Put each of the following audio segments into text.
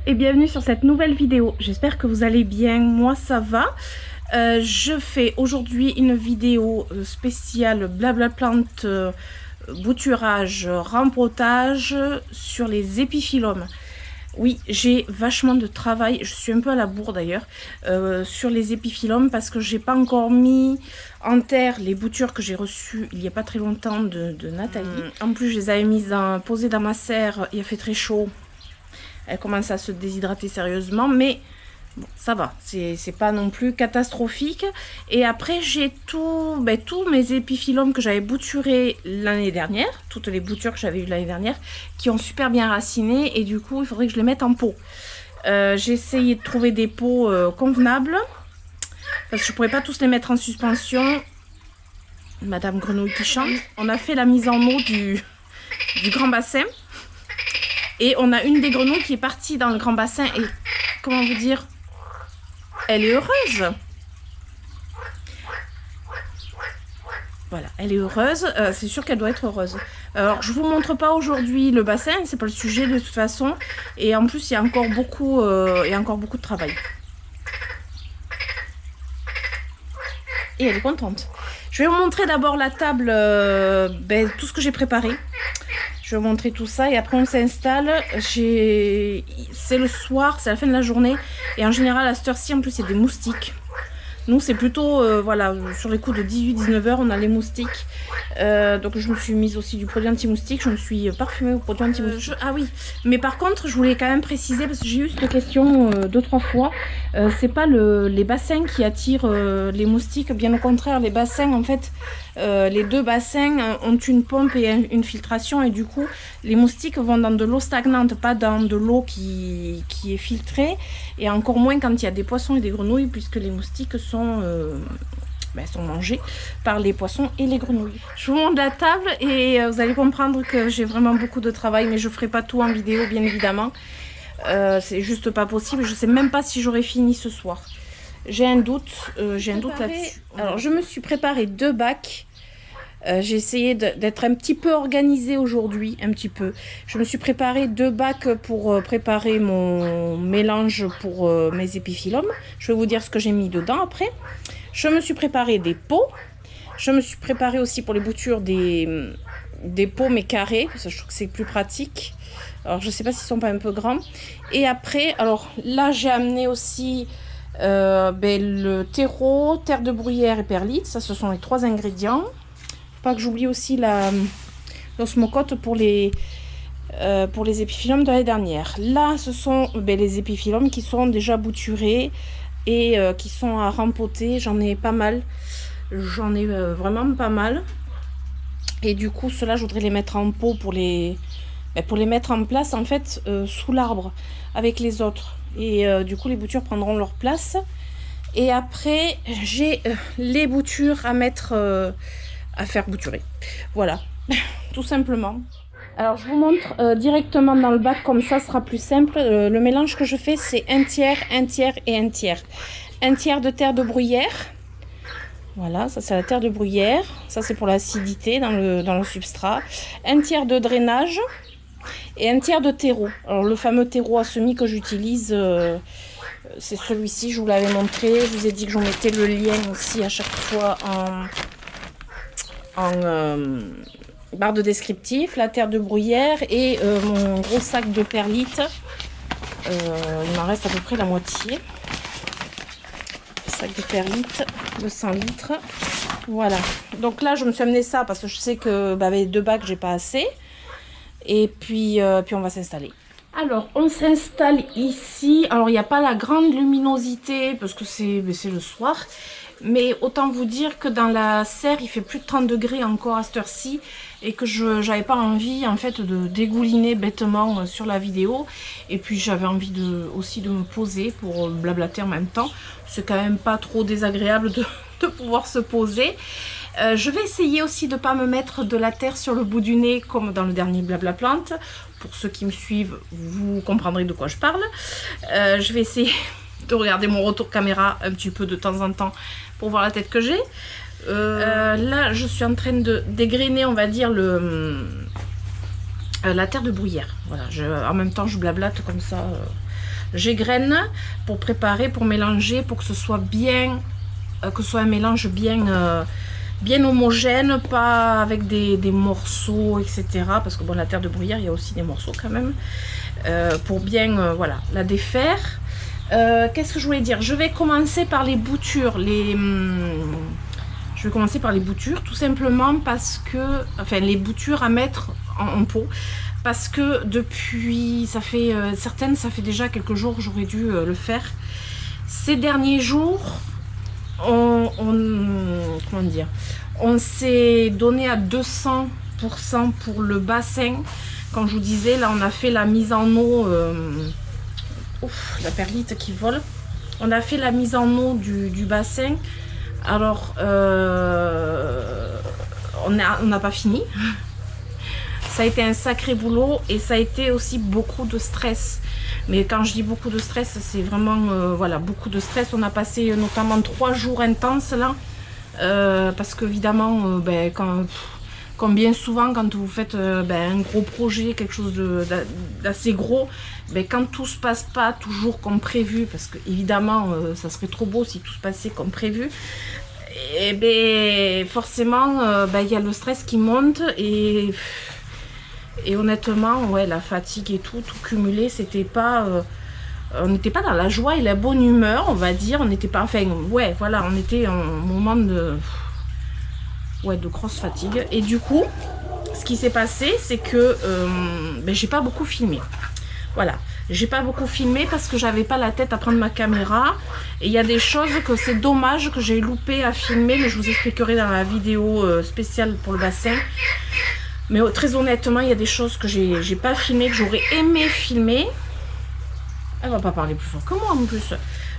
et bienvenue sur cette nouvelle vidéo. J'espère que vous allez bien, moi ça va. Je fais aujourd'hui une vidéo spéciale blabla plante, bouturage, rempotage sur les épiphylomes. Oui, j'ai vachement de travail, je suis un peu à la bourre d'ailleurs, sur les épiphylomes parce que j'ai pas encore mis en terre les boutures que j'ai reçues il n'y a pas très longtemps de Nathalie. En plus, je les avais mises posées dans ma serre, il a fait très chaud. Elle commence à se déshydrater sérieusement, mais bon, ça va, c'est pas non plus catastrophique. Et après, j'ai tous mes épiphylomes que j'avais bouturés l'année dernière, toutes les boutures que j'avais eues l'année dernière, qui ont super bien raciné, et du coup, il faudrait que je les mette en pot. J'ai essayé de trouver des pots convenables, parce que je pourrais pas tous les mettre en suspension. Madame Grenouille qui chante. On a fait la mise en eau du grand bassin. Et on a une des grenouilles qui est partie dans le grand bassin et, comment vous dire, elle est heureuse. Voilà, elle est heureuse, c'est sûr qu'elle doit être heureuse. Alors, je vous montre pas aujourd'hui le bassin, c'est pas le sujet de toute façon. Et en plus, il y a encore beaucoup de travail. Et elle est contente. Je vais vous montrer d'abord la table, tout ce que j'ai préparé. Je vais vous montrer tout ça et après on s'installe. C'est le soir, c'est la fin de la journée. Et en général à cette heure-ci, en plus, il y a des moustiques. Nous, c'est plutôt, voilà, sur les coups de 18-19 h, on a les moustiques. Donc je me suis mise aussi du produit anti-moustique. Je me suis parfumée au produit anti-moustique. Ah oui, mais par contre, je voulais quand même préciser, parce que j'ai eu cette question 2-3 fois. C'est pas les bassins qui attirent les moustiques. Bien au contraire, les bassins, en fait, les deux bassins ont une pompe et une filtration. Et du coup, les moustiques vont dans de l'eau stagnante, pas dans de l'eau qui est filtrée. Et encore moins quand il y a des poissons et des grenouilles, puisque les moustiques sont mangés par les poissons et les grenouilles. Je vous montre la table et vous allez comprendre que j'ai vraiment beaucoup de travail, mais je ne ferai pas tout en vidéo, bien évidemment. C'est juste pas possible. Je ne sais même pas si j'aurai fini ce soir. J'ai un doute là-dessus. Alors, je me suis préparé 2 bacs. J'ai essayé d'être un petit peu organisée aujourd'hui, un petit peu. Je me suis préparé 2 bacs pour préparer mon mélange pour mes épiphylomes. Je vais vous dire ce que j'ai mis dedans après. Je me suis préparé des pots. Je me suis préparé aussi pour les boutures des pots mais carrés, parce que je trouve que c'est plus pratique. Alors je sais pas s'ils sont pas un peu grands. Et après, alors là j'ai amené aussi le terreau, terre de bruyère et perlite. Ça, ce sont les 3 ingrédients. Pas que j'oublie aussi l'osmocote pour les épiphylomes de l'année dernière. Là, ce sont les épiphylomes qui sont déjà bouturés et qui sont à rempoter. J'en ai pas mal. J'en ai vraiment pas mal. Et du coup, ceux-là, je voudrais les mettre en pot pour les mettre en place, en fait, sous l'arbre avec les autres. Et du coup, les boutures prendront leur place. Et après, j'ai les boutures à mettre... à faire bouturer. Voilà, tout simplement. Alors, je vous montre directement dans le bac, comme ça sera plus simple. Le mélange que je fais, c'est 1 tiers, 1 tiers et 1 tiers. 1 tiers de terre de bruyère. Voilà, ça c'est la terre de bruyère. Ça c'est pour l'acidité dans le substrat. 1 tiers de drainage et 1 tiers de terreau. Alors, le fameux terreau à semis que j'utilise, c'est celui-ci, je vous l'avais montré. Je vous ai dit que j'en mettais le lien aussi à chaque fois en barre de descriptif, la terre de bruyère et mon gros sac de perlite. Il m'en reste à peu près la moitié. Le sac de perlite de 100 litres. Voilà. Donc là, je me suis amené ça parce que je sais que avec 2 bacs, j'ai pas assez. Et puis on va s'installer. Alors, on s'installe ici. Alors, il n'y a pas la grande luminosité parce que c'est le soir. Mais autant vous dire que dans la serre, il fait plus de 30 degrés encore à cette heure-ci. Et que je n'avais pas envie, en fait, de dégouliner bêtement sur la vidéo. Et puis, j'avais envie aussi de me poser pour blablater en même temps. C'est quand même pas trop désagréable de pouvoir se poser. Je vais essayer aussi de ne pas me mettre de la terre sur le bout du nez comme dans le dernier blabla plante. Pour ceux qui me suivent, vous comprendrez de quoi je parle. Je vais essayer de regarder mon retour caméra un petit peu de temps en temps pour voir la tête que j'ai. Là, je suis en train de dégrainer, on va dire, la terre de bruyère. Voilà, en même temps, je blablate comme ça. j'égrène pour préparer, pour mélanger, pour que ce soit bien, que ce soit un mélange bien homogène, pas avec des morceaux, etc. Parce que bon, la terre de bruyère, il y a aussi des morceaux quand même. Pour bien, voilà, la défaire. Qu'est-ce que je voulais dire? Je vais commencer par les boutures. Je vais commencer par les boutures, tout simplement parce que, enfin, les boutures à mettre en pot. Parce que depuis, ça fait certaines, ça fait déjà quelques jours que j'aurais dû le faire. Ces derniers jours, comment dire, on s'est donné à 200% pour le bassin. Comme je vous disais, là on a fait la mise en eau, ouf, la perlite qui vole. On a fait la mise en eau du bassin. Alors, on n'a pas fini. Ça a été un sacré boulot et ça a été aussi beaucoup de stress. Mais quand je dis beaucoup de stress, c'est vraiment voilà, beaucoup de stress. On a passé notamment 3 jours intenses là. Parce qu'évidemment, comme bien souvent, quand vous faites un gros projet, quelque chose d'assez gros, quand tout se passe pas toujours comme prévu, parce que évidemment, ça serait trop beau si tout se passait comme prévu, et forcément, il y a le stress qui monte et honnêtement, ouais, la fatigue et tout cumulé, c'était pas... on n'était pas dans la joie et la bonne humeur, on va dire. On n'était pas... Enfin, ouais, voilà, on était en moment de... Ouais, de grosse fatigue. Et du coup, ce qui s'est passé, c'est que j'ai pas beaucoup filmé. Voilà. J'ai pas beaucoup filmé parce que j'avais pas la tête à prendre ma caméra. Et il y a des choses que c'est dommage que j'ai loupé à filmer, mais je vous expliquerai dans la vidéo spéciale pour le bassin. Mais très honnêtement, il y a des choses que j'ai pas filmé, que j'aurais aimé filmer. Elle va pas parler plus fort que moi en plus.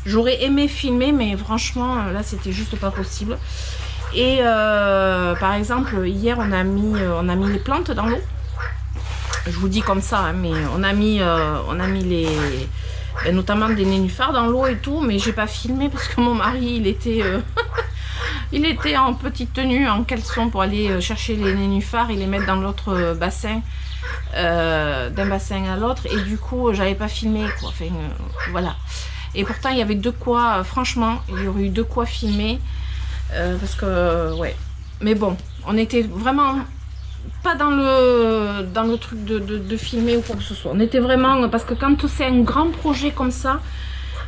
J'aurais aimé filmer, mais franchement, là, c'était juste pas possible. Et par exemple, hier, on a mis les plantes dans l'eau. Je vous dis comme ça, hein, mais on a mis les... notamment des nénuphars dans l'eau et tout, mais j'ai pas filmé parce que mon mari, il était... il était en petite tenue, en caleçon pour aller chercher les nénuphars et les mettre dans l'autre bassin, d'un bassin à l'autre. Et du coup, j'avais pas filmé, quoi. Enfin, voilà. Et pourtant, il y avait de quoi, franchement, il y aurait eu de quoi filmer. Parce que, ouais. Mais bon, on était vraiment pas dans le truc de filmer ou quoi que ce soit. On était vraiment... Parce que quand c'est un grand projet comme ça,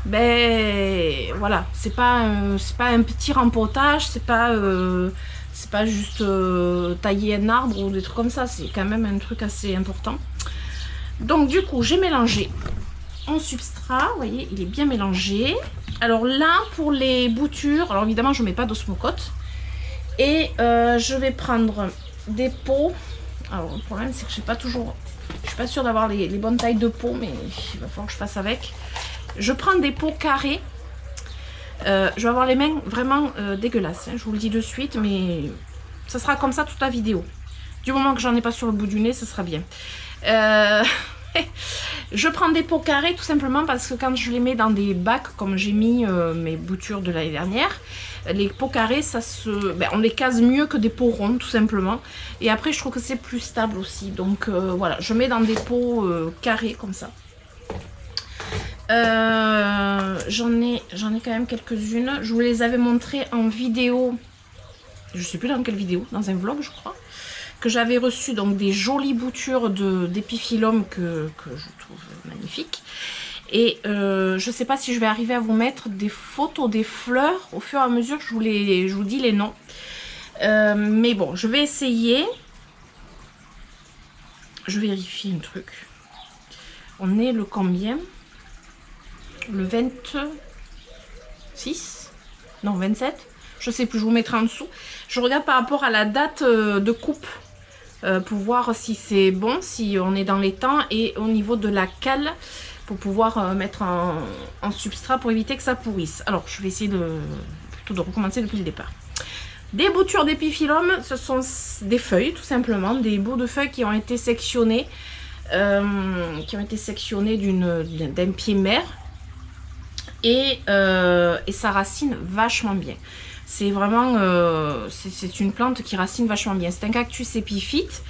voilà, c'est pas un petit rempotage, c'est pas juste tailler un arbre ou des trucs comme ça, c'est quand même un truc assez important. Donc du coup, j'ai mélangé en substrat, vous voyez, il est bien mélangé. Alors là, pour les boutures, alors évidemment, je mets pas d'osmocote. Et je vais prendre des pots. Alors le problème, c'est que j'ai pas toujours... Je suis pas sûre d'avoir les bonnes tailles de pots, mais il va falloir que je fasse avec. Je prends des pots carrés. Je vais avoir les mains vraiment dégueulasses, hein, je vous le dis de suite, mais ça sera comme ça toute la vidéo. Du moment que j'en ai pas sur le bout du nez, ça sera bien. Je prends des pots carrés tout simplement parce que quand je les mets dans des bacs, comme j'ai mis mes boutures de l'année dernière, les pots carrés, on les case mieux que des pots ronds tout simplement. Et après, je trouve que c'est plus stable aussi. Donc voilà, je mets dans des pots carrés comme ça. J'en ai quand même quelques-unes. Je vous les avais montrées en vidéo. Je sais plus dans quelle vidéo, dans un vlog je crois. Que j'avais reçu donc des jolies boutures d'épiphyllum que je trouve magnifiques. Et je sais pas si je vais arriver à vous mettre des photos des fleurs au fur et à mesure que je vous dis les noms. Mais bon, je vais essayer. Je vérifie un truc. On est le combien ? Le 26 ? Non, 27 ? Je sais plus, je vous mettrai en dessous. Je regarde par rapport à la date de coupe. Pour voir si c'est bon, si on est dans les temps. Et au niveau de la cale, pour pouvoir mettre en substrat pour éviter que ça pourrisse. Alors, je vais essayer plutôt de recommencer depuis le départ. Des boutures d'épiphyllum, ce sont des feuilles, tout simplement. Des bouts de feuilles qui ont été sectionnés. D'un pied mère. Et ça racine vachement bien. C'est vraiment, c'est une plante qui racine vachement bien. C'est un cactus épiphyte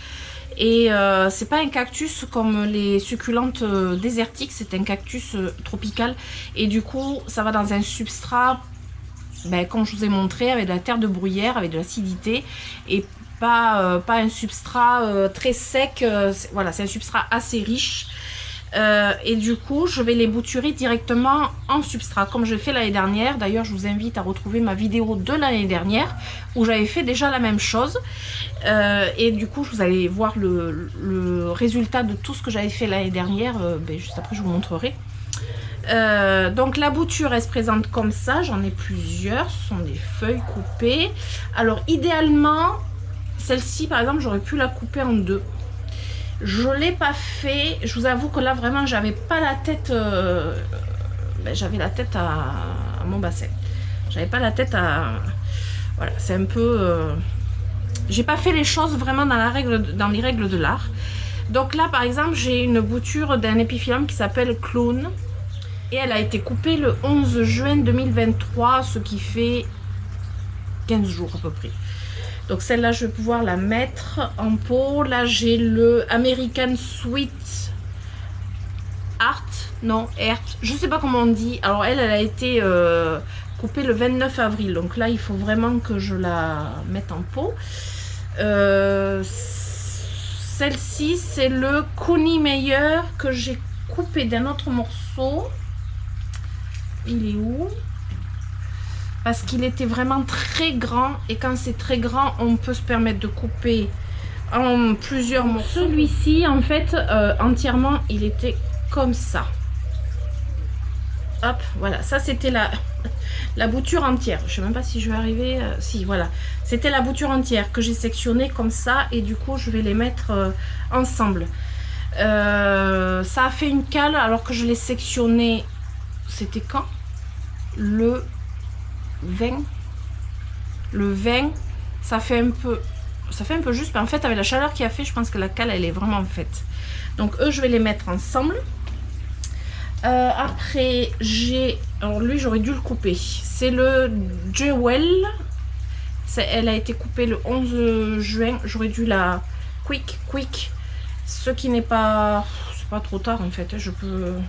Et c'est pas un cactus comme les succulentes désertiques, c'est un cactus tropical. Et du coup, ça va dans un substrat, ben, comme je vous ai montré, avec de la terre de bruyère, avec de l'acidité. Et pas un substrat très sec. Voilà, c'est un substrat assez riche. Et du coup, je vais les bouturer directement en substrat, comme je l'ai fait l'année dernière. D'ailleurs, je vous invite à retrouver ma vidéo de l'année dernière, où j'avais fait déjà la même chose. Et du coup, vous allez voir le résultat de tout ce que j'avais fait l'année dernière. Ben, juste après, je vous montrerai. Donc la bouture, elle se présente comme ça. J'en ai plusieurs. Ce sont des feuilles coupées. Alors, idéalement, celle-ci, par exemple, j'aurais pu la couper en deux. Je ne l'ai pas fait. Je vous avoue que là, vraiment, j'avais pas la tête... ben, j'avais la tête à mon bassin. J'avais pas la tête à... Voilà, c'est un peu... J'ai pas fait les choses vraiment dans les règles de l'art. Donc là, par exemple, j'ai une bouture d'un épiphyllum qui s'appelle Clown. Et elle a été coupée le 11 juin 2023, ce qui fait 15 jours à peu près. Donc celle-là, je vais pouvoir la mettre en pot. Là, j'ai le American Sweet Art. Non, Art. Je sais pas comment on dit. Alors elle a été coupée le 29 avril. Donc là, il faut vraiment que je la mette en pot. Celle-ci, c'est le Coney Meyer que j'ai coupé d'un autre morceau. Il est où? Parce qu'il était vraiment très grand. Et quand c'est très grand, on peut se permettre de couper en plusieurs morceaux. Celui-ci, en fait, entièrement, il était comme ça. Hop, voilà. Ça, c'était la bouture entière. Je sais même pas si je vais arriver. Si, voilà. C'était la bouture entière que j'ai sectionnée comme ça. Et du coup, je vais les mettre ensemble. Ça a fait une cale alors que je l'ai sectionné. C'était quand? Le 20. Le 20, ça fait un peu juste. Mais en fait, avec la chaleur qu'il a fait, je pense que la cale, elle est vraiment faite. Donc, eux, je vais les mettre ensemble. Après, j'ai... Alors, lui, j'aurais dû le couper. C'est le Jewel. Elle a été coupée le 11 juin. J'aurais dû la quick. Ce qui n'est pas... C'est pas trop tard, en fait. Je peux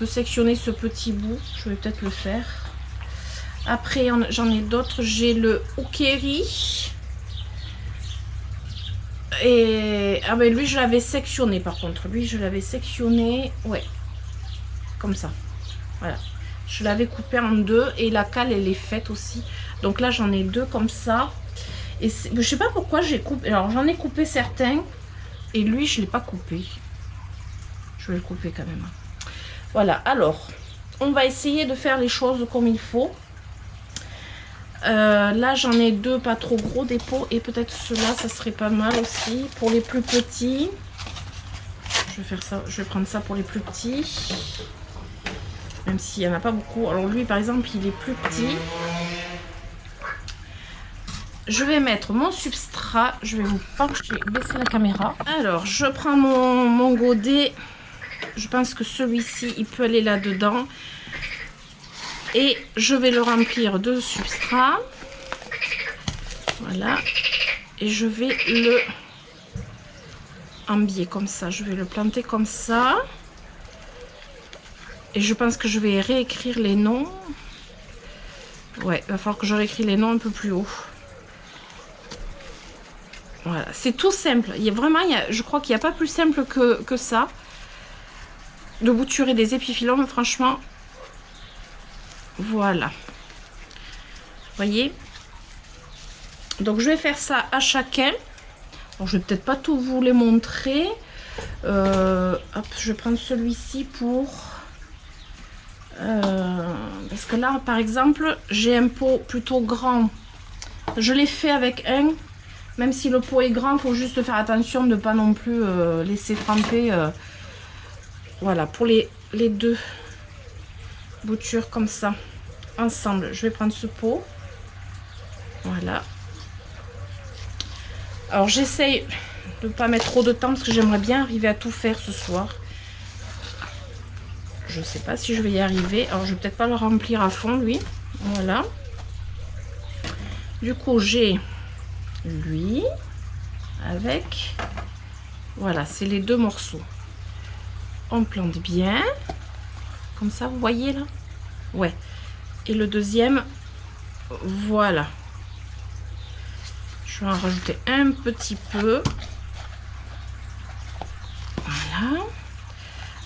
sectionner ce petit bout. Je vais peut-être le faire. Après, j'en ai d'autres. J'ai le Ukeri. Et... Ah ben lui, je l'avais sectionné par contre. Lui, je l'avais sectionné. Ouais. Comme ça. Voilà. Je l'avais coupé en deux. Et la cale, elle est faite aussi. Donc là, j'en ai deux comme ça. Et je sais pas pourquoi j'ai coupé. Alors, j'en ai coupé certains. Et lui, je ne l'ai pas coupé. Je vais le couper quand même. Voilà. Alors, on va essayer de faire les choses comme il faut. Là j'en ai deux pas trop gros dépôts et peut-être ceux-là ça serait pas mal aussi pour les plus petits. Je vais faire ça, je vais prendre ça pour les plus petits, même s'il n'y en a pas beaucoup. Alors lui par exemple il est plus petit. Je vais mettre mon substrat, je vais vous baisser la caméra. Alors je prends mon godet, je pense que celui-ci il peut aller là-dedans. Et je vais le remplir de substrat. Voilà. Et je vais le embier comme ça. Je vais le planter comme ça. Et je pense que je vais réécrire les noms. Ouais, il va falloir que je réécris les noms un peu plus haut. Voilà, c'est tout simple. Il y a vraiment, je crois qu'il n'y a pas plus simple que ça. De bouturer des épiphyllums, franchement. Voilà. Vous voyez? Donc je vais faire ça à chacun. Bon, je vais peut-être pas tout vous les montrer. Hop, je vais prendre celui-ci pour... parce que là, par exemple, j'ai un pot plutôt grand. Je l'ai fait avec un. Même si le pot est grand, il faut juste faire attention de ne pas non plus laisser tremper. Voilà, pour les deux boutures comme ça ensemble. Je vais prendre ce pot. Voilà. Alors j'essaye de ne pas mettre trop de temps parce que j'aimerais bien arriver à tout faire ce soir. Je sais pas si je vais y arriver. Alors je vais peut-être pas le remplir à fond lui. Voilà. Du coup j'ai lui. avec. Voilà, c'est les deux morceaux. On plante bien. Comme ça, vous voyez là? Ouais. Et le deuxième, voilà. Je vais en rajouter un petit peu. Voilà.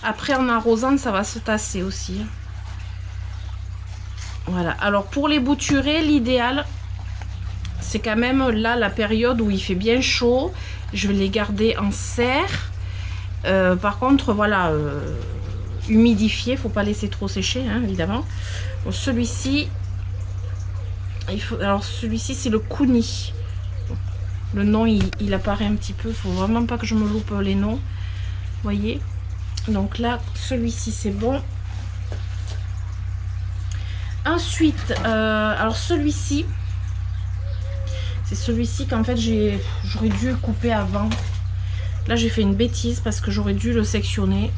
Après, en arrosant, ça va se tasser aussi. Voilà. Alors, pour les bouturés, l'idéal, c'est quand même là la période où il fait bien chaud. Je vais les garder en serre. Par contre, voilà, humidifié. Faut pas laisser trop sécher, hein, évidemment. Bon, celui-ci, alors celui-ci, c'est le Kuni. Le nom, il apparaît un petit peu. Faut vraiment pas que je me loupe les noms. Vous voyez? Donc là, celui-ci, c'est bon. Ensuite, alors celui-ci, c'est celui-ci qu'en fait j'aurais dû couper avant. Là, j'ai fait une bêtise parce que j'aurais dû le sectionner.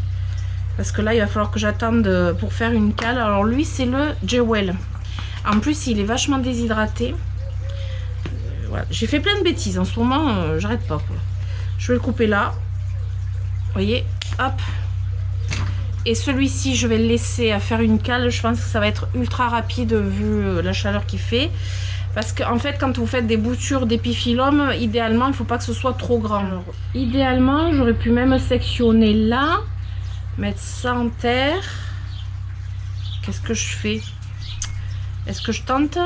Parce que là, il va falloir que j'attende pour faire une cale. Alors lui, c'est le Jewel. En plus, il est vachement déshydraté. Voilà. J'ai fait plein de bêtises. En ce moment, j'arrête pas, quoi. Je vais le couper là. Vous voyez, hop. Et celui-ci, je vais le laisser à faire une cale. Je pense que ça va être ultra rapide vu la chaleur qu'il fait. Parce qu'en fait, quand vous faites des boutures d'épiphyllum, idéalement, il ne faut pas que ce soit trop grand. Alors, idéalement, j'aurais pu même sectionner là. Mettre ça en terre. Qu'est-ce que je fais? Est-ce que je tente?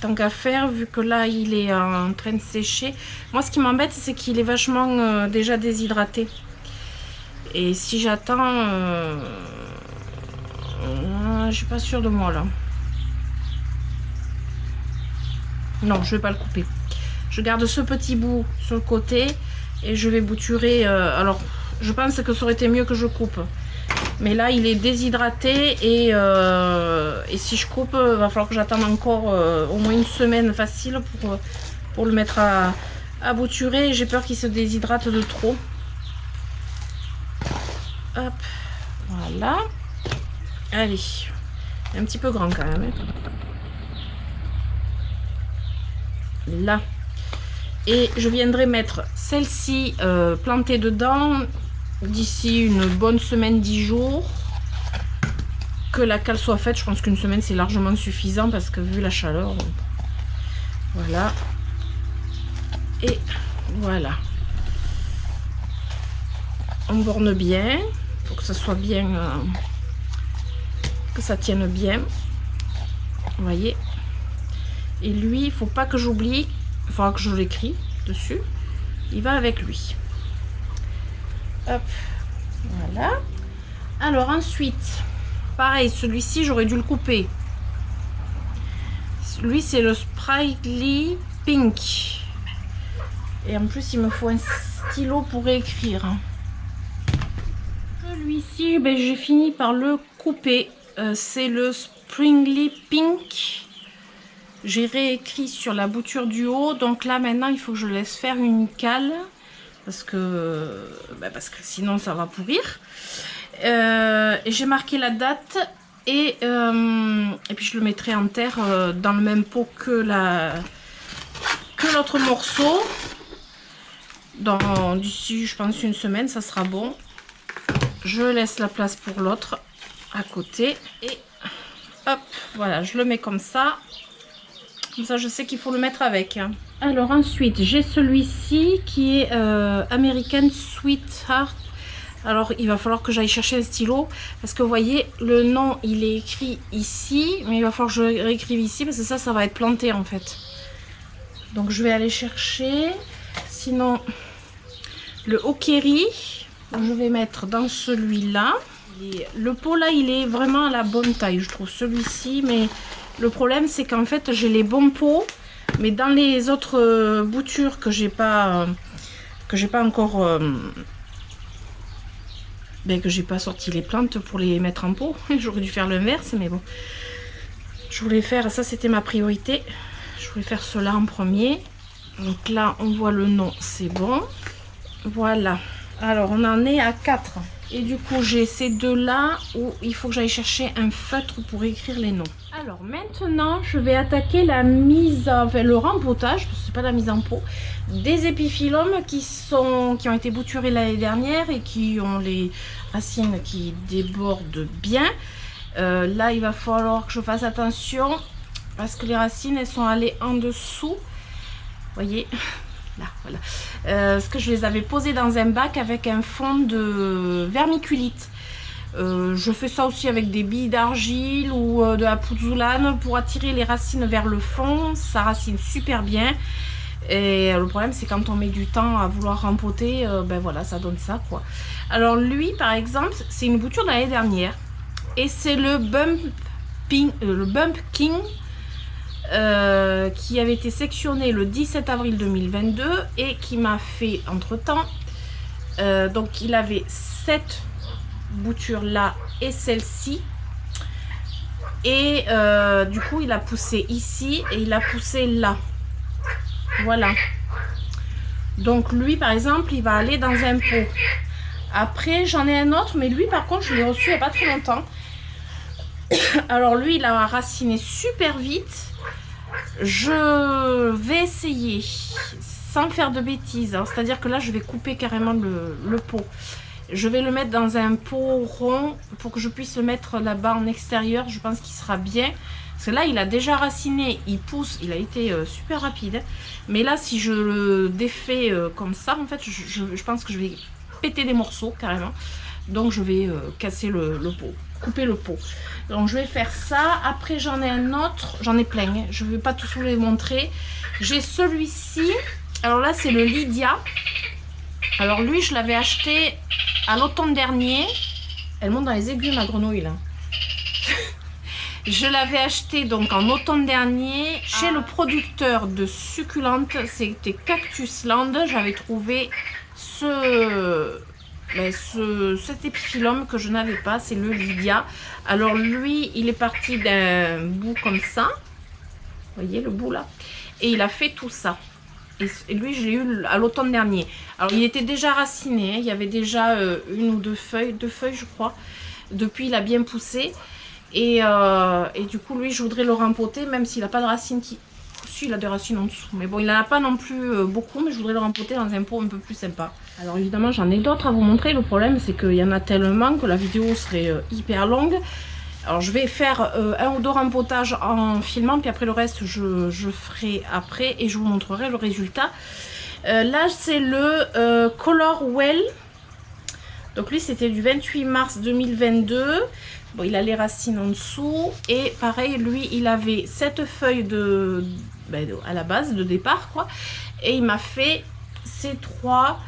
Tant qu'à faire, vu que là, il est en train de sécher. Moi, ce qui m'embête, c'est qu'il est vachement déjà déshydraté. Et si j'attends, je suis pas sûre de moi là. Non, je vais pas le couper. Je garde ce petit bout sur le côté et je vais bouturer. Alors, je pense que ça aurait été mieux que je coupe. Mais là, il est déshydraté et si je coupe, il va falloir que j'attende encore au moins une semaine facile pour le mettre à bouturer. J'ai peur qu'il se déshydrate de trop. Hop, voilà. Allez, un petit peu grand quand même. Là. Et je viendrai mettre celle-ci plantée dedans d'ici une bonne semaine, 10 jours. Que la cale soit faite, je pense qu'une semaine c'est largement suffisant parce que vu la chaleur. Voilà. Et voilà. On borne bien. Pour que ça soit bien, que ça tienne bien, vous voyez. Et lui, il faut pas que j'oublie, il faudra que je l'écris dessus, il va avec lui. Hop, voilà. Alors ensuite, pareil, celui-ci j'aurais dû le couper. Lui c'est le Sprightly Pink et en plus il me faut un stylo pour écrire. Celui-ci, ben, j'ai fini par le couper. C'est le Springly Pink. J'ai réécrit sur la bouture du haut. Donc là, maintenant, il faut que je laisse faire une cale. Parce que sinon, ça va pourrir. J'ai marqué la date. Et puis, je le mettrai en terre dans le même pot que l'autre morceau. D'ici, je pense, une semaine, ça sera bon. Je laisse la place pour l'autre à côté et hop, voilà, je le mets comme ça. Comme ça, je sais qu'il faut le mettre avec. Alors ensuite, j'ai celui-ci qui est American Sweetheart. Alors, il va falloir que j'aille chercher un stylo parce que vous voyez, le nom, il est écrit ici, mais il va falloir que je réécrive ici parce que ça va être planté en fait. Donc, je vais aller chercher. Sinon, le Okeri. Je vais mettre dans celui-là. Le pot là, il est vraiment à la bonne taille, je trouve, celui-ci. Mais le problème, c'est qu'en fait, j'ai les bons pots. Mais dans les autres boutures que j'ai pas encore... que j'ai pas sorti les plantes pour les mettre en pot. J'aurais dû faire l'inverse, mais bon. Je voulais faire... Ça, c'était ma priorité. Je voulais faire cela en premier. Donc là, on voit le nom, c'est bon. Voilà. Alors, on en est à 4. Et du coup, j'ai ces deux-là où il faut que j'aille chercher un feutre pour écrire les noms. Alors maintenant, je vais attaquer la mise, enfin le rempotage, parce que c'est pas la mise en pot, des épiphylomes qui ont été bouturés l'année dernière et qui ont les racines qui débordent bien. Là, il va falloir que je fasse attention parce que les racines, elles sont allées en dessous. Vous voyez ? Là, voilà. Parce que je les avais posées dans un bac avec un fond de vermiculite. Je fais ça aussi avec des billes d'argile ou de la pouzoulane pour attirer les racines vers le fond. Ça racine super bien. Et le problème, c'est quand on met du temps à vouloir rempoter, ben voilà, ça donne ça, quoi. Alors lui, par exemple, c'est une bouture de l'année dernière. Et c'est le Bump King qui avait été sectionné le 17 avril 2022 et qui m'a fait entre temps. Donc il avait cette bouture là et celle-ci. Et du coup il a poussé ici et il a poussé là. Voilà. Donc lui par exemple il va aller dans un pot. Après j'en ai un autre, mais lui par contre je l'ai reçu il n'y a pas très longtemps. Alors lui il a raciné super vite. Je vais essayer sans faire de bêtises, hein, c'est à dire que là je vais couper carrément le pot. Je vais le mettre dans un pot rond pour que je puisse le mettre là-bas en extérieur. Je pense qu'il sera bien parce que là il a déjà raciné, il pousse, il a été super rapide. Mais là si je le défais comme ça, en fait je pense que je vais péter des morceaux carrément. Donc je vais casser le pot, couper le pot. Donc je vais faire ça. Après j'en ai un autre, j'en ai plein, hein. Je ne vais pas tous vous les montrer. J'ai celui-ci, alors là c'est le Lydia. Alors lui je l'avais acheté à l'automne dernier. Elle monte dans les aiguilles ma grenouille là. Je l'avais acheté donc en automne dernier chez le producteur de succulentes, c'était Cactus Land. J'avais trouvé cet épiphyllum que je n'avais pas, c'est le Lydia. Alors lui il est parti d'un bout comme ça, vous voyez le bout là, et il a fait tout ça. Et lui je l'ai eu à l'automne dernier. Alors il était déjà raciné, hein. Il y avait déjà une ou deux feuilles je crois. Depuis il a bien poussé. Et du coup lui je voudrais le rempoter, même s'il n'a pas de racines qui... Si, il a des racines en dessous, mais bon il n'en a pas non plus beaucoup, mais je voudrais le rempoter dans un pot un peu plus sympa. Alors évidemment j'en ai d'autres à vous montrer, le problème c'est qu'il y en a tellement que la vidéo serait hyper longue. Alors je vais faire un ou deux rempotages en filmant, puis après le reste je ferai après et je vous montrerai le résultat. Là c'est le Color Well. Donc lui c'était du 28 mars 2022. Bon, il a les racines en dessous. Et pareil, lui, il avait cette feuille à la base, de départ, quoi. Et il m'a fait ces trois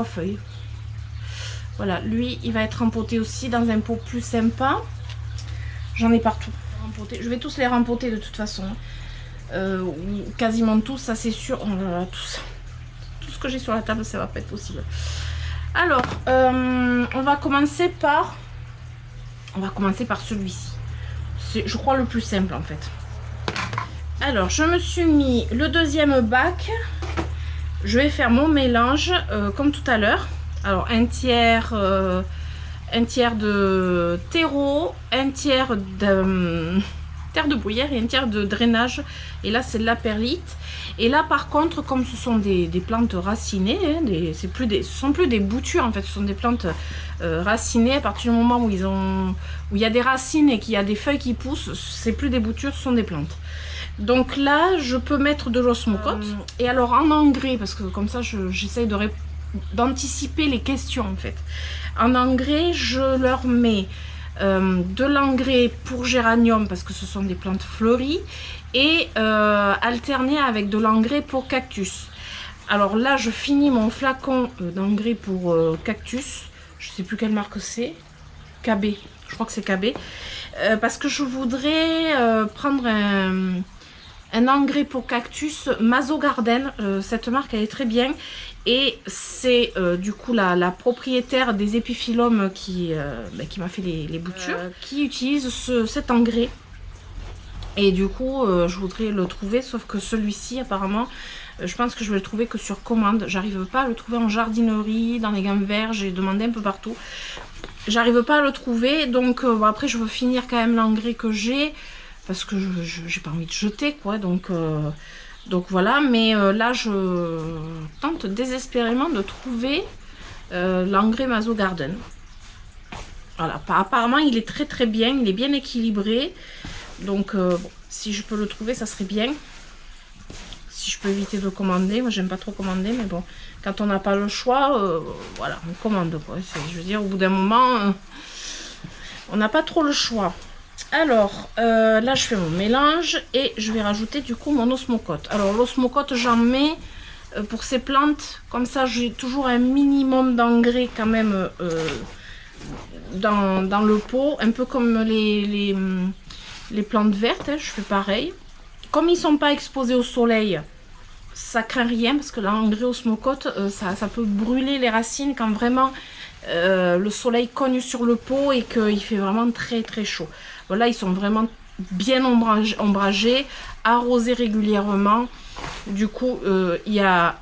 feuilles. Voilà, lui, il va être rempoté aussi dans un pot plus sympa. J'en ai partout. Je vais tous les rempoter de toute façon. Quasiment tous, ça c'est sûr. Oh là là, tout ce que j'ai sur la table, ça va pas être possible. Alors, on va commencer par celui-ci. C'est, je crois, le plus simple en fait. Alors, je me suis mis le deuxième bac. Je vais faire mon mélange comme tout à l'heure. Alors, un tiers de terreau, un tiers de terre de bruyère et un tiers de drainage. Et là, c'est de la perlite. Et là, par contre, comme ce sont des plantes racinées, hein, ce sont plus des boutures en fait, ce sont des plantes racinées. À partir du moment où il y a des racines et qu'il y a des feuilles qui poussent, c'est plus des boutures, ce sont des plantes. Donc là, je peux mettre de l'osmocote. Et alors en engrais, parce que comme ça, j'essaye d'anticiper les questions en fait. En engrais, je leur mets de l'engrais pour géranium parce que ce sont des plantes fleuries et alterner avec de l'engrais pour cactus. Alors là je finis mon flacon d'engrais pour cactus, je sais plus quelle marque c'est, KB, je crois que c'est KB, parce que je voudrais prendre un engrais pour cactus Mazo Garden. Cette marque elle est très bien et c'est du coup la propriétaire des épiphyllums qui m'a fait les boutures qui utilise cet engrais. Et du coup, je voudrais le trouver, sauf que celui-ci, apparemment, je pense que je vais le trouver que sur commande. J'arrive pas à le trouver en jardinerie, dans les gammes verts, j'ai demandé un peu partout. J'arrive pas à le trouver, donc bon, après je veux finir quand même l'engrais que j'ai, parce que j'ai pas envie de jeter, quoi, donc voilà. Mais là, je tente désespérément de trouver l'engrais Mazo Garden. Voilà, apparemment il est très très bien, il est bien équilibré. Donc bon, si je peux le trouver, ça serait bien. Si je peux éviter de commander, moi j'aime pas trop commander, mais bon, quand on n'a pas le choix, voilà, on commande quoi. Je veux dire, au bout d'un moment, on n'a pas trop le choix. Alors, là je fais mon mélange et je vais rajouter du coup mon osmocote. Alors l'osmocote, j'en mets pour ces plantes, comme ça j'ai toujours un minimum d'engrais quand même dans le pot, un peu comme les plantes vertes, hein, je fais pareil. Comme ils sont pas exposés au soleil, ça craint rien, parce que l'engrais osmocote, ça peut brûler les racines quand vraiment le soleil cogne sur le pot et qu'il fait vraiment très très chaud. Voilà, ils sont vraiment bien ombragés, arrosés régulièrement. Du coup, il y a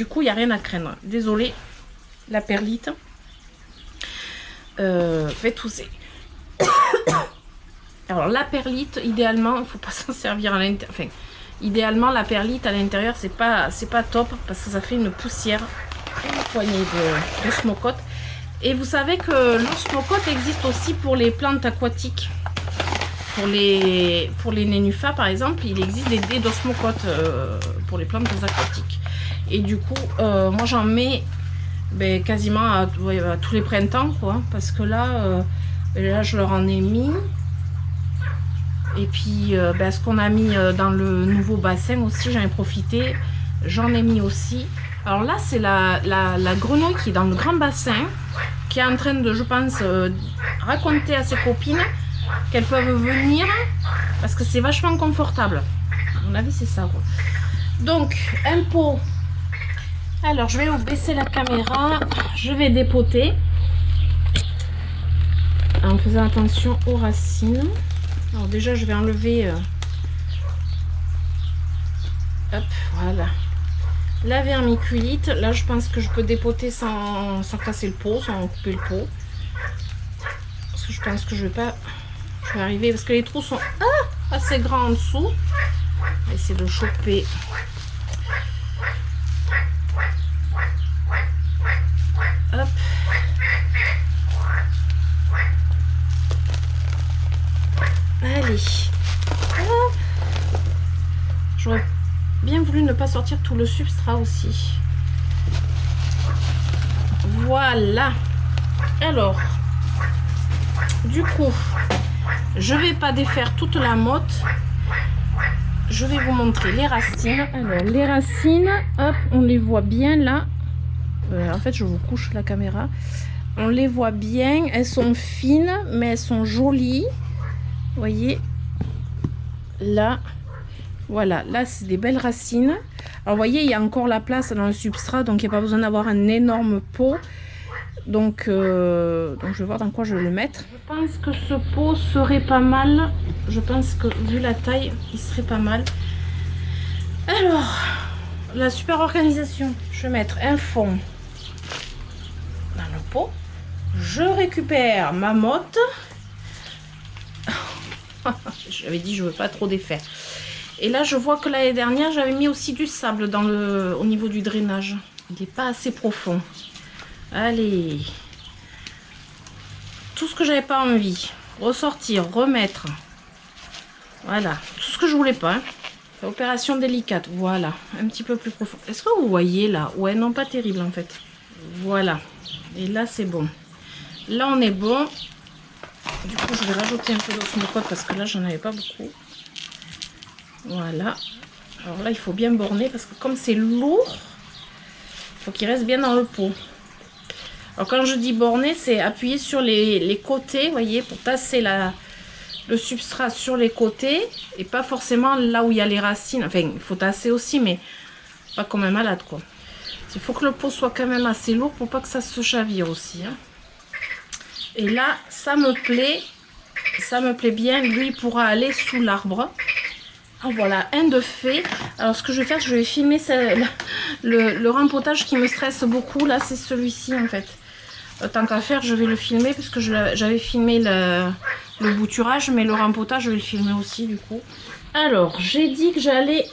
rien à craindre. Désolée, la perlite fait tousser. Alors la perlite, idéalement, il ne faut pas s'en servir à l'intérieur. Enfin, idéalement, la perlite à l'intérieur, c'est pas top parce que ça fait une poussière, une poignée de smocote. Et vous savez que l'osmocote existe aussi pour les plantes aquatiques. Pour les nénuphars, par exemple, il existe des dés d'osmocote pour les plantes aquatiques. Et du coup, moi j'en mets quasiment à tous les printemps, quoi. Parce que là, je leur en ai mis. Et puis, ce qu'on a mis dans le nouveau bassin aussi, j'en ai profité. J'en ai mis aussi. Alors là, c'est la grenouille qui est dans le grand bassin, qui est en train de, je pense, raconter à ses copines qu'elles peuvent venir, parce que c'est vachement confortable. À mon avis, c'est ça, quoi. Donc, un pot. Alors, je vais vous baisser la caméra. Je vais dépoter. En faisant attention aux racines. Alors déjà, je vais enlever... hop, voilà. La vermiculite. Là, je pense que je peux dépoter sans casser le pot, sans couper le pot. Parce que je pense que je vais arriver... Parce que les trous sont assez grands en dessous. On va essayer de choper. Hop. Allez. Hop. J'aurais bien voulu ne pas sortir tout le substrat aussi. Voilà. Alors, du coup, je vais pas défaire toute la motte. Je vais vous montrer les racines. Alors, les racines, hop, on les voit bien là. En fait, je vous couche la caméra. On les voit bien. Elles sont fines, mais elles sont jolies. Vous voyez, là, voilà, là c'est des belles racines. Alors vous voyez, il y a encore la place dans le substrat, donc il n'y a pas besoin d'avoir un énorme pot. Donc je vais voir dans quoi je vais le mettre. Je pense que ce pot serait pas mal. Je pense que vu la taille, il serait pas mal. Alors, la super organisation. Je vais mettre un fond dans le pot. Je récupère ma motte. J'avais dit je veux pas trop défaire. Et là je vois que l'année dernière j'avais mis aussi du sable au niveau du drainage. Il n'est pas assez profond. Allez. Tout ce que j'avais pas envie. Ressortir, remettre. Voilà. Tout ce que je voulais pas. Hein. Opération délicate. Voilà. Un petit peu plus profond. Est-ce que vous voyez là? Ouais, non, pas terrible en fait. Voilà. Et là c'est bon. Là on est bon. Du coup, je vais rajouter un peu d'osmocote parce que là, j'en avais pas beaucoup. Voilà. Alors là, il faut bien borner parce que comme c'est lourd, il faut qu'il reste bien dans le pot. Alors quand je dis borner, c'est appuyer sur les côtés, vous voyez, pour tasser le substrat sur les côtés et pas forcément là où il y a les racines. Enfin, il faut tasser aussi, mais pas comme un malade, quoi. Il faut que le pot soit quand même assez lourd pour pas que ça se chavire aussi, hein. Et là, ça me plaît. Ça me plaît bien. Lui, il pourra aller sous l'arbre. Ah, voilà, un de fait. Alors, ce que je vais faire, je vais filmer le rempotage qui me stresse beaucoup. Là, c'est celui-ci, en fait. Tant qu'à faire, je vais le filmer parce que j'avais filmé le bouturage, mais le rempotage, je vais le filmer aussi, du coup. Alors, j'ai dit que j'allais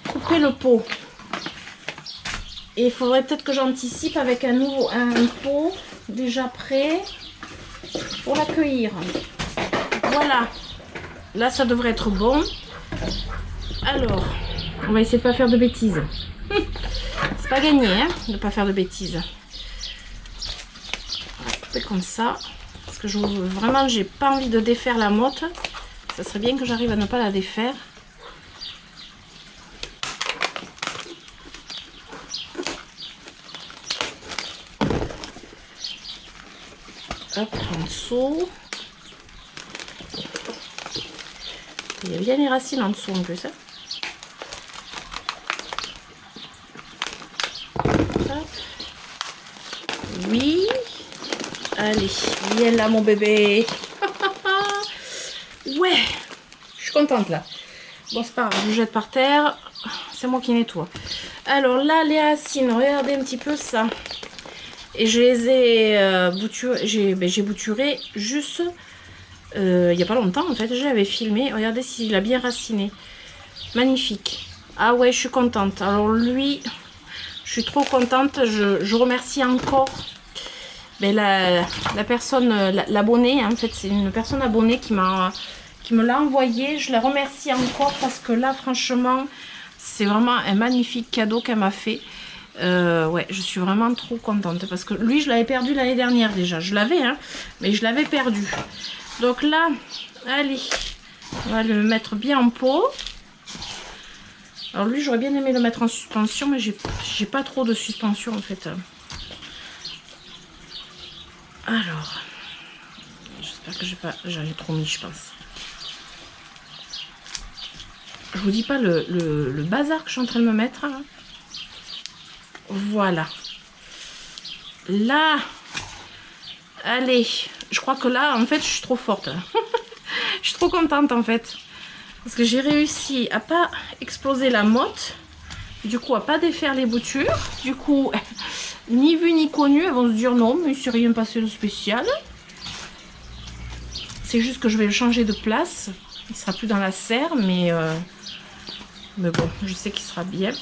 couper le pot. Et il faudrait peut-être que j'anticipe avec un pot déjà prêt pour l'accueillir. Voilà. Là, ça devrait être bon. Alors, on va essayer de pas faire de bêtises. C'est pas gagné, hein, de pas faire de bêtises. On va couper comme ça. Parce que vraiment, j'ai pas envie de défaire la motte. Ça serait bien que j'arrive à ne pas la défaire. Hop, en dessous. Il y a bien les racines en dessous en plus. Hein. Hop. Oui. Allez, viens là mon bébé. Ouais. Je suis contente là. Bon, c'est pas grave, je jette par terre. C'est moi qui nettoie. Alors là, les racines, regardez un petit peu ça. Et je les ai bouturées. J'ai bouturé juste il n'y a pas longtemps en fait. Je l'avais filmé. Regardez s'il a bien raciné. Magnifique. Ah ouais, je suis contente. Alors lui, je suis trop contente. Je remercie encore la personne, l'abonné. En fait, c'est une personne abonnée qui me l'a envoyé. Je la remercie encore parce que là, franchement, c'est vraiment un magnifique cadeau qu'elle m'a fait. Ouais, je suis vraiment trop contente parce que lui, je l'avais perdu l'année dernière déjà. Je l'avais, hein, mais je l'avais perdu. Donc là, allez, on va le mettre bien en pot. Alors lui, j'aurais bien aimé le mettre en suspension, mais j'ai pas trop de suspension en fait. Alors, j'espère que j'avais trop mis, je pense. Je vous dis pas le bazar que je suis en train de me mettre. Hein. Voilà. Là, allez, je crois que là, en fait, je suis trop forte. Je suis trop contente, en fait. Parce que j'ai réussi à pas exploser la motte. Du coup, à pas défaire les boutures. Du coup, ni vu ni connu, elles vont se dire non, mais il s'est rien passé de spécial. C'est juste que je vais le changer de place. Il sera plus dans la serre, mais bon, je sais qu'il sera bien.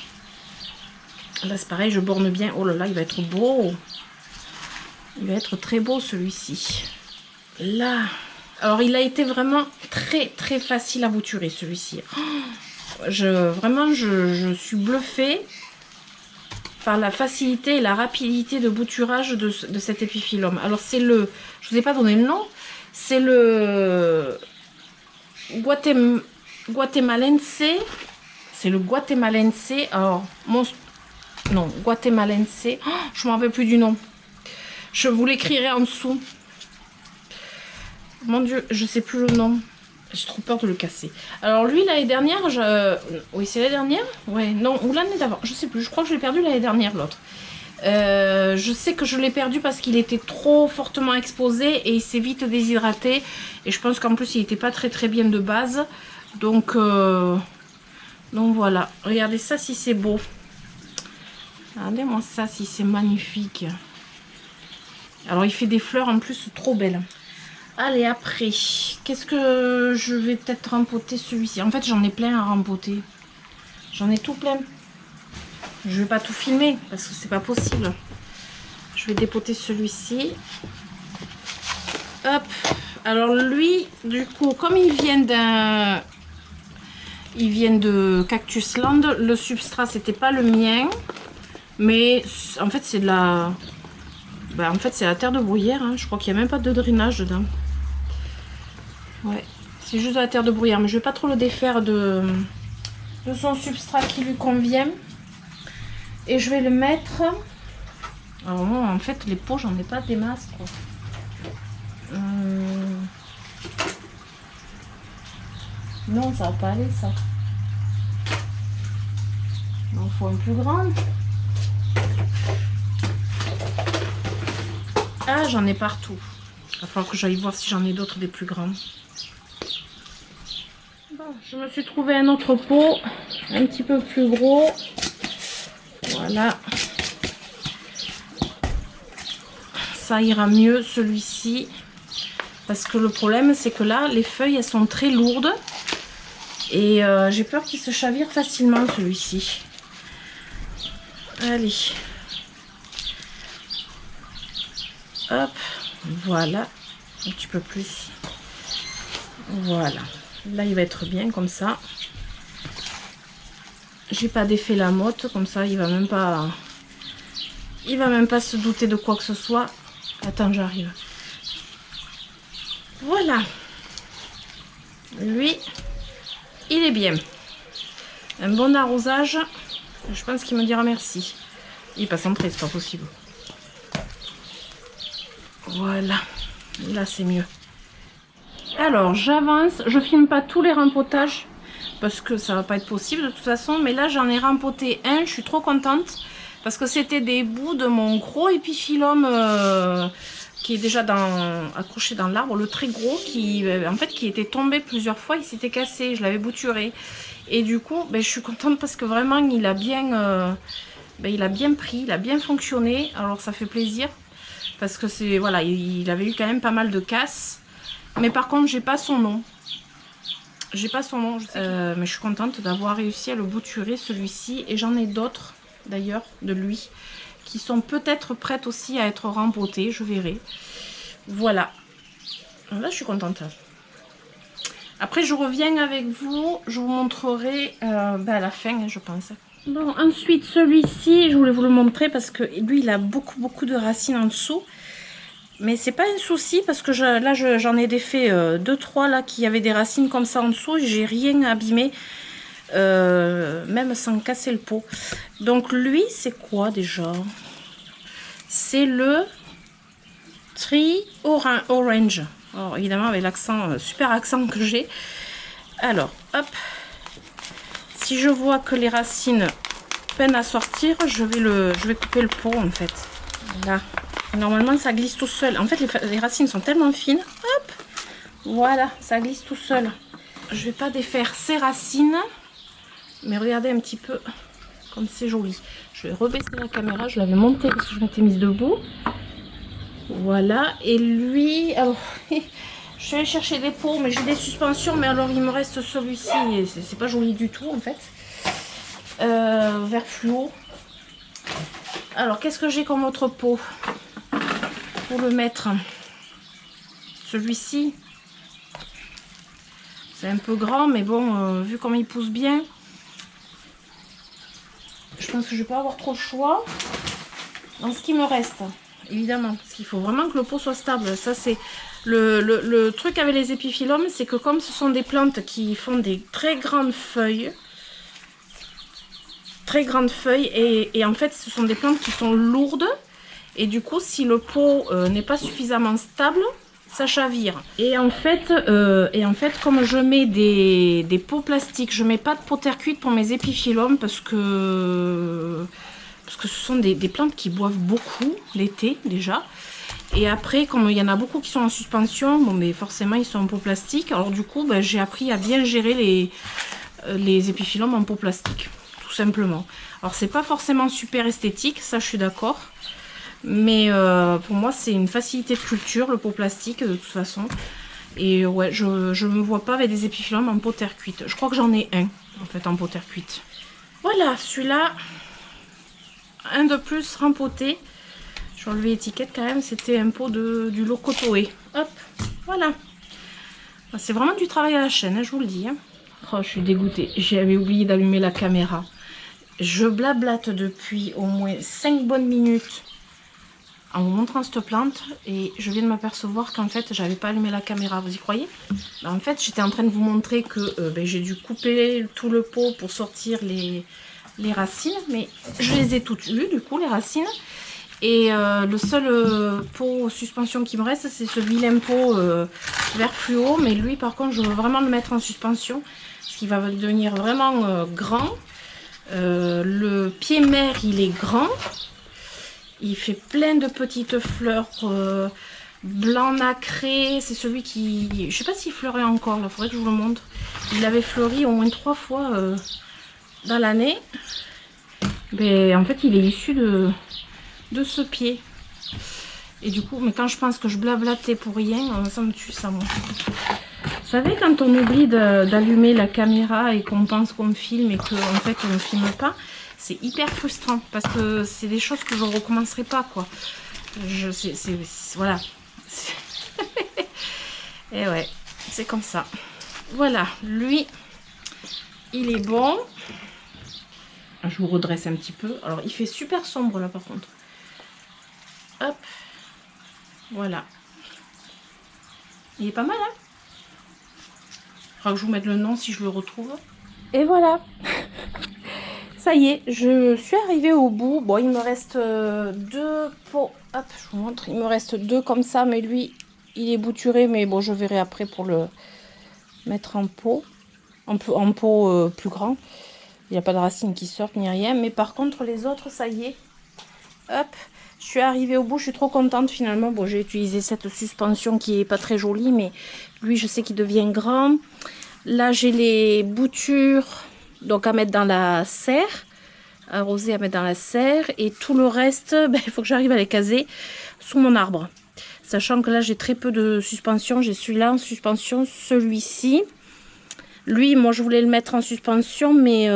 Là, c'est pareil, je borne bien. Oh là là, il va être beau. Il va être très beau, celui-ci. Là. Alors, il a été vraiment très, très facile à bouturer, celui-ci. Vraiment, je suis bluffée par la facilité et la rapidité de bouturage de cet épiphyllum. Alors, c'est le... Je vous ai pas donné le nom. C'est le... Guatemalense. C'est le Guatemalense. Alors, non, Guatemalense. Oh, je ne m'en rappelle plus du nom. Je vous l'écrirai en dessous. Mon Dieu, je ne sais plus le nom. J'ai trop peur de le casser. Alors lui, l'année dernière, oui, c'est l'année dernière. Ouais, non, ou l'année d'avant. Je sais plus. Je crois que je l'ai perdu l'année dernière, l'autre. Je sais que je l'ai perdu parce qu'il était trop fortement exposé et il s'est vite déshydraté. Et je pense qu'en plus, il n'était pas très très bien de base. Donc voilà. Regardez ça si c'est beau. Regardez-moi ça si c'est magnifique. Alors il fait des fleurs en plus trop belles. Allez, après, qu'est-ce que je vais peut-être rempoter celui-ci. En fait, j'en ai plein à rempoter. J'en ai tout plein. Je vais pas tout filmer parce que c'est pas possible. Je vais dépoter celui-ci. Hop. Alors lui, du coup, comme il vient de Cactus Land, le substrat c'était pas le mien, mais en fait c'est de la, en fait c'est la terre de bruyère. Hein. Je crois qu'il n'y a même pas de drainage dedans. Ouais, c'est juste de la terre de bruyère, mais je vais pas trop le défaire de son substrat qui lui convient. Et je vais le mettre. Alors moi, en fait, les pots, j'en ai pas des masses, quoi. Non, ça va pas aller, ça. Donc, il faut un plus grand. Ah, j'en ai partout. Il va falloir que j'aille voir si j'en ai d'autres des plus grands. Bon, je me suis trouvé un autre pot, un petit peu plus gros. Voilà. Ça ira mieux celui-ci. Parce que le problème, c'est que là, les feuilles, elles sont très lourdes. Et j'ai peur qu'il se chavire facilement, celui-ci. Allez. Hop, voilà. Un petit peu plus. Voilà. Là, il va être bien comme ça. J'ai pas défait la motte, comme ça, il va même pas se douter de quoi que ce soit. Attends, j'arrive. Voilà. Lui, il est bien. Un bon arrosage. Je pense qu'il me dira merci. Il est pas centré, c'est pas possible. Voilà. Là, c'est mieux. Alors, j'avance. Je filme pas tous les rempotages parce que ça va pas être possible de toute façon. Mais là, j'en ai rempoté un. Je suis trop contente parce que c'était des bouts de mon gros épiphyllum qui est déjà accroché dans l'arbre, le très gros, qui était tombé plusieurs fois. Il s'était cassé. Je l'avais bouturé. Et du coup, je suis contente parce que vraiment, il a bien pris, il a bien fonctionné. Alors, ça fait plaisir parce que c'est voilà, il avait eu quand même pas mal de casses. Mais par contre, j'ai pas son nom. J'ai pas son nom. Mais je suis contente d'avoir réussi à le bouturer, celui-ci. Et j'en ai d'autres, d'ailleurs, de lui, qui sont peut-être prêtes aussi à être rempotées. Je verrai. Voilà. Là, je suis contente. Après, je reviens avec vous. Je vous montrerai à la fin, je pense. Bon, ensuite, celui-ci, je voulais vous le montrer parce que lui, il a beaucoup de racines en dessous. Mais c'est pas un souci parce que là j'en ai défait 2-3 là qui avaient des racines comme ça en dessous et j'ai rien abîmé même sans casser le pot. Donc lui c'est quoi déjà? C'est le Tree Orange. Alors évidemment avec l'accent, super accent que j'ai. Alors hop, si je vois que les racines peinent à sortir, je vais couper le pot en fait. Là. Normalement, ça glisse tout seul. En fait, les racines sont tellement fines. Hop, voilà, ça glisse tout seul. Je vais pas défaire ces racines. Mais regardez un petit peu comme c'est joli. Je vais rebaisser la caméra. Je l'avais montée parce que je m'étais mise debout. Voilà. Et lui, alors, je vais aller chercher des pots, mais j'ai des suspensions. Mais alors, il me reste celui-ci. Et c'est pas joli du tout, en fait. Vert fluo. Alors, qu'est-ce que j'ai comme autre pot pour le mettre? Celui-ci, c'est un peu grand, mais bon, vu comme il pousse bien, je pense que je vais pas avoir trop le choix dans ce qui me reste, évidemment, parce qu'il faut vraiment que le pot soit stable. Ça, c'est le truc avec les épiphyllums, c'est que comme ce sont des plantes qui font des très grandes feuilles, et en fait, ce sont des plantes qui sont lourdes. Et du coup, si le pot n'est pas suffisamment stable, ça chavire. Et en fait, comme je mets des pots plastiques, je mets pas de pot terre cuite pour mes épiphyllums parce que ce sont des plantes qui boivent beaucoup l'été déjà. Et après, comme il y en a beaucoup qui sont en suspension, bon, mais forcément ils sont en pot plastique. Alors du coup, j'ai appris à bien gérer les épiphyllums en pot plastique, tout simplement. Alors c'est pas forcément super esthétique, ça je suis d'accord. Mais pour moi c'est une facilité de culture le pot plastique de toute façon. Et ouais, je me vois pas avec des épiphyllums en pot terre cuite. Je crois que j'en ai un en fait en pot terre cuite. Voilà, celui-là, un de plus rempoté. Je vais enlever l'étiquette quand même, c'était un pot du Lokotoe. Hop, voilà. C'est vraiment du travail à la chaîne, hein, je vous le dis. Hein. Oh, je suis dégoûtée, j'avais oublié d'allumer la caméra. Je blablate depuis au moins 5 bonnes minutes en vous montrant cette plante et je viens de m'apercevoir qu'en fait j'avais pas allumé la caméra, vous y croyez? En fait j'étais en train de vous montrer que j'ai dû couper tout le pot pour sortir les racines, mais je les ai toutes eues du coup les racines, et le seul pot suspension qui me reste c'est ce vilain pot vert fluo, mais lui par contre je veux vraiment le mettre en suspension parce qu'il va devenir vraiment grand. Le pied mère il est grand. Il fait plein de petites fleurs blanc nacré. C'est celui qui... Je sais pas s'il fleurit encore, là, faudrait que je vous le montre. Il avait fleuri au moins 3 fois dans l'année. Mais en fait, il est issu de ce pied. Et du coup, mais quand je pense que je blablatais pour rien, ça me tue ça, moi. Vous savez, quand on oublie d'allumer la caméra et qu'on pense qu'on filme et qu'en fait on ne filme pas, c'est hyper frustrant parce que c'est des choses que je ne recommencerai pas, quoi. Voilà. Et ouais, c'est comme ça. Voilà, lui, il est bon. Je vous redresse un petit peu. Alors, il fait super sombre là, par contre. Hop. Voilà. Il est pas mal, hein? Il faudra que je vous mette le nom si je le retrouve. Et voilà. Ça y est, je suis arrivée au bout. Bon, il me reste 2 pots. Hop, je vous montre. Il me reste 2 comme ça, mais lui, il est bouturé. Mais bon, je verrai après pour le mettre en pot. En pot plus grand. Il n'y a pas de racines qui sortent ni rien. Mais par contre, les autres, ça y est. Hop. Je suis arrivée au bout, je suis trop contente finalement. Bon, j'ai utilisé cette suspension qui est pas très jolie, mais lui, je sais qu'il devient grand. Là, j'ai les boutures donc à mettre dans la serre, arroser à mettre dans la serre. Et tout le reste, il faut que j'arrive à les caser sous mon arbre. Sachant que là, j'ai très peu de suspension. J'ai celui-là en suspension, celui-ci. Lui, moi, je voulais le mettre en suspension, mais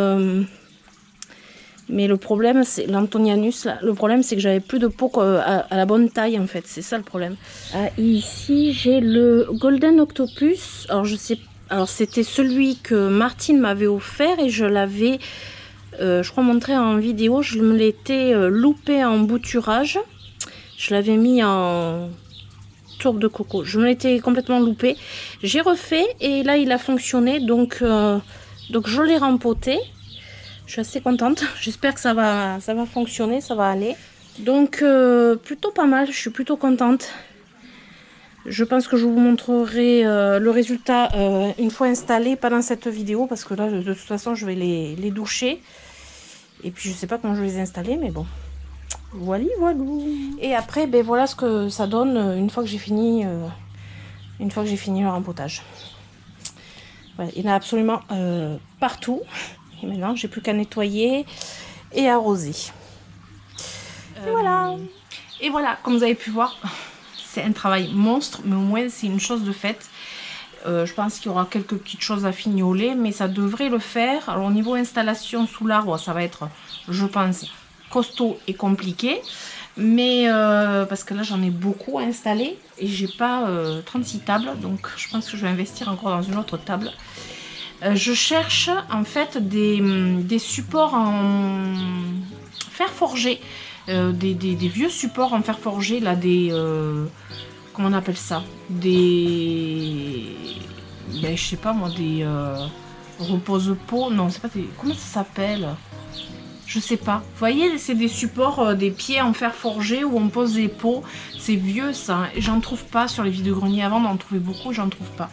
le problème, c'est l'Antonianus. Le problème, c'est que j'avais plus de pot à la bonne taille, en fait. C'est ça le problème. Ici, j'ai le Golden Octopus. Alors, je sais, alors c'était celui que Martine m'avait offert et je l'avais, je crois, montré en vidéo. Je me l'étais loupé en bouturage. Je l'avais mis en tourbe de coco. Je me l'étais complètement loupé. J'ai refait et là, il a fonctionné. Donc je l'ai rempoté. Je suis assez contente. J'espère que ça va fonctionner, ça va aller. Donc, plutôt pas mal. Je suis plutôt contente. Je pense que je vous montrerai le résultat une fois installé, pas dans cette vidéo, parce que là, de toute façon, je vais les doucher. Et puis, je sais pas comment je vais les installer, mais bon. Voilà, voilà. Et après, ben voilà ce que ça donne une fois que j'ai fini, le rempotage. Voilà, il y en a absolument partout. Et maintenant, j'ai plus qu'à nettoyer et arroser. Voilà. Et voilà, comme vous avez pu voir, c'est un travail monstre, mais au moins c'est une chose de faite. Je pense qu'il y aura quelques petites choses à fignoler, mais ça devrait le faire. Alors au niveau installation sous l'arbre, ça va être, je pense, costaud et compliqué. Mais parce que là j'en ai beaucoup à installer et j'ai pas 36 tables, donc je pense que je vais investir encore dans une autre table. Je cherche en fait des supports en fer forgé, des vieux supports en fer forgé, là, comment on appelle ça, je sais pas moi, des repose-pots, non, c'est pas des, comment ça s'appelle, je sais pas. Vous voyez, c'est des supports, des pieds en fer forgé où on pose des pots. C'est vieux ça, et j'en trouve pas sur les vide-greniers. Avant d'en trouver beaucoup, j'en trouve pas.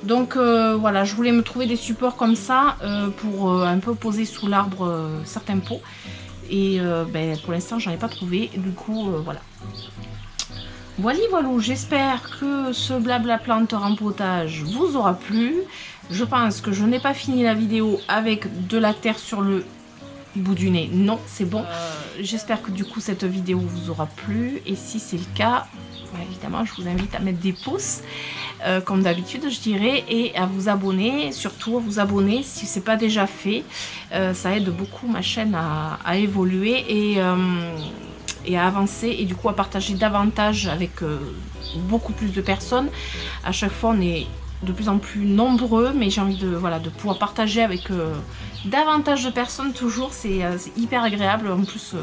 Donc voilà, je voulais me trouver des supports comme ça pour un peu poser sous l'arbre certains pots. Et pour l'instant, j'en ai pas trouvé. Du coup, voilà. Voilà, j'espère que ce blabla plante rempotage vous aura plu. Je pense que je n'ai pas fini la vidéo avec de la terre sur le bout du nez. Non, c'est bon. J'espère que du coup cette vidéo vous aura plu. Et si c'est le cas, évidemment, je vous invite à mettre des pouces, comme d'habitude, je dirais, et à vous abonner. Surtout à vous abonner si ce n'est pas déjà fait. Ça aide beaucoup ma chaîne à évoluer et à avancer, et du coup à partager davantage avec beaucoup plus de personnes. À chaque fois, on est de plus en plus nombreux, mais j'ai envie de pouvoir partager avec davantage de personnes toujours. C'est hyper agréable. En plus,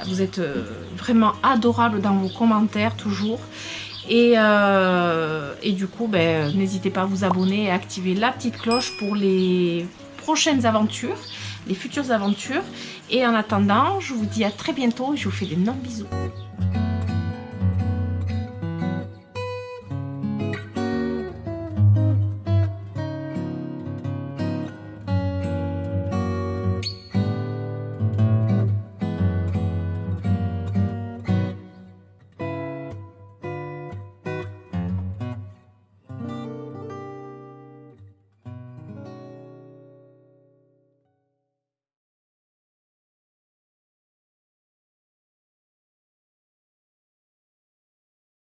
vous êtes vraiment adorables dans vos commentaires toujours. Et du coup, n'hésitez pas à vous abonner et à activer la petite cloche pour les prochaines aventures, les futures aventures. Et en attendant, je vous dis à très bientôt et je vous fais d'énormes bisous.